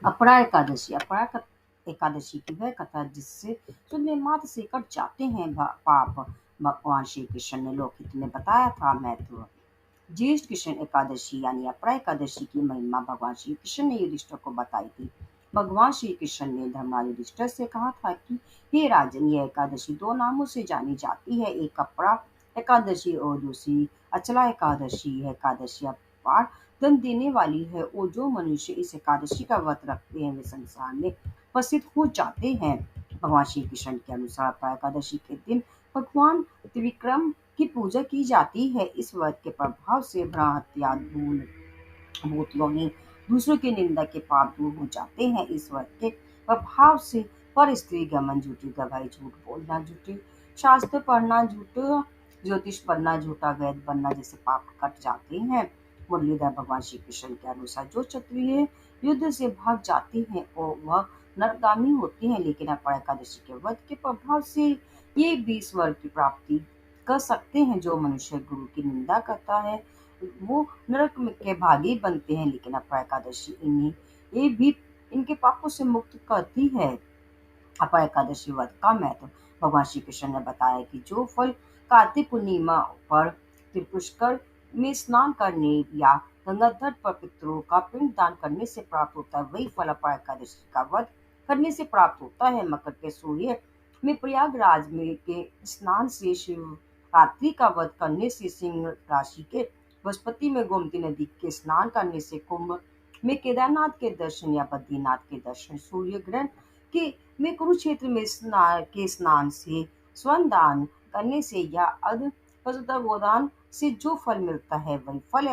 अपरा एकादशी एकादशी की वह कथा जिससे सुनने मात्र से कट जाते हैं पाप। भगवान श्री कृष्ण ने लोकहित में बताया था महत्व। ज्येष्ठ कृष्ण एकादशी यानी अपरा एकादशी की महिमा भगवान श्री कृष्ण ने युधिष्ठिर को बताई थी। भगवान श्री कृष्ण ने धर्मराज युधिष्ठिर से कहा था कि हे राजन, यह एकादशी दो नामों से जानी जाती है, एक अपरा एकादशी और दूसरी अचला एकादशी। यह एकादशी अपार धन देने वाली है और जो मनुष्य इस एकादशी का व्रत रखते हैं वे संसार में प्रसिद्ध हो जाते हैं। भगवान श्री कृष्ण के अनुसार अपरा एकादशी के दिन भगवान त्रिविक्रम की पूजा की जाती है। इस व्रत के प्रभाव से भ्रा हत्या, भूल, भूतयोनि, दूसरों की निंदा के पाप दूर हो जाते हैं। इस व्रत के प्रभाव से पर स्त्री गमन, झूठी गवाही, झूठ बोलना, झूठे शास्त्र पढ़ना, झूठ ज्योतिष पढ़ना, झूठा वैद बनना जैसे पाप कट जाते हैं। मुरलीधर भगवान श्री कृष्ण के अनुसार जो क्षत्रिय युद्ध से भाग जाते हैं और वह नरगामी होते हैं, लेकिन अपरा एकादशी के व्रत के प्रभाव से ये भी स्वर्ग की प्राप्ति कर सकते हैं। जो मनुष्य गुरु की निंदा करता है वो नरक में के भागी बनते हैं, लेकिन अपरा एकादशी इन्हें ये भी इनके पापों से मुक्त करती है। अपरा एकादशी व्रत का महत्व भगवान श्री कृष्ण ने बताया कि जो फल कार्तिक पूर्णिमा पर त्रिपुष्कर में स्नान करने या गंगा तट पर पितरों का पिंड दान करने से प्राप्त होता है, वही फल अपरा एकादशी का व्रत करने से प्राप्त होता है। मकर के सूर्य में प्रयागराज में के स्नान से, शिवरात्रि का व्रत करने से, सिंह राशि के बृहस्पति में गोमती नदी के स्नान करने से, कुंभ में केदारनाथ के दर्शन या बद्रीनाथ के दर्शन, सूर्य ग्रहण के में कुरुक्षेत्र में स्नान से, स्वर्ण दान करने से या अर्ध गोदान से जो फल मिलता है वही फल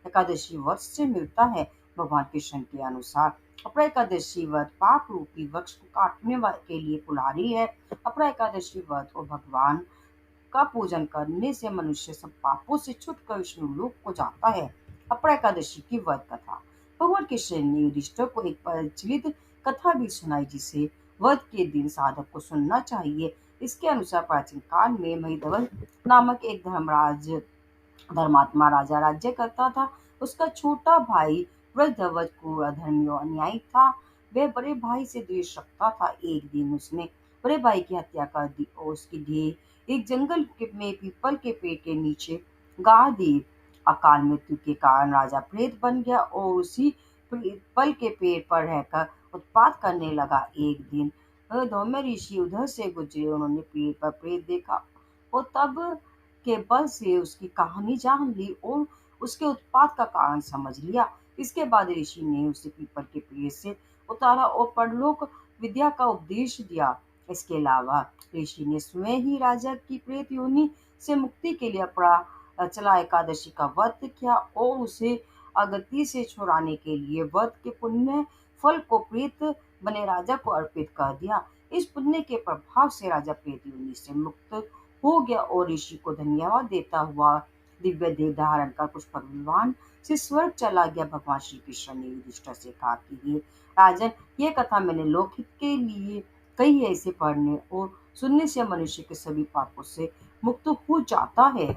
एकादशी व्रत से मिलता है। भगवान कृष्ण के अनुसार अपरा एकादशी व्रत पाप रूपी वृक्ष को काटने के लिए कुल्हाड़ी है। अपरा एकादशी व्रत और भगवान का पूजन करने से मनुष्य सब पापों से छूटकर विष्णु लोक को जाता है। अपरा एकादशी की व्रत कथा भगवान कृष्ण ने युधिष्ठिर को एक प्रचलित कथा भी सुनाई जिसे व्रत के दिन साधक को सुनना चाहिए। इसके अनुसार प्राचीन काल में महिधवल नामक एक धर्मात्मा राजा राज्य करता था। उसका छोटा भाई वृषध्वज को अधर्मी और अन्यायी था। वह बड़े भाई से द्वेष रखता था। एक दिन उसने बड़े भाई की हत्या कर दी और उसकी देह एक जंगल में पीपल के पेड़ के नीचे गाड़ दी। अकाल मृत्यु के कारण राजा प्रेत बन गया और उसी पीपल के पेड़ पर रहकर उत्पात करने लगा। एक दिन धौम्य ऋषि उधर से गुजरे। उन्होंने पेड़ पर प्रेत देखा और तब के बल से उसकी कहानी जान ली और उसके उत्पात का कारण समझ लिया। इसके बाद ऋषि ने उसे पीपल के पेड़ से उतारा और परलोक विद्या का उपदेश दिया। इसके अलावा ऋषि ने स्वयं ही राजा की प्रेत योनि से मुक्ति के लिए चला एकादशी का व्रत किया और उसे अगति से छुड़ाने के लिए व्रत के पुण्य फल को प्रेत बने राजा को अर्पित कर दिया। इस पुण्य के प्रभाव से राजा प्रेत योनि से मुक्त हो गया और ऋषि को धन्यवाद देता हुआ दिव्य देह धारण कर पुष्पक विमान से स्वर्ग चला गया। भगवान श्री कृष्ण ने युधिष्ठिर से कहा कि हे राजन, यह कथा मैंने लोकहित के लिए कही है। इसे पढ़ने और सुनने से मनुष्य के सभी पापों से मुक्त हो जाता है।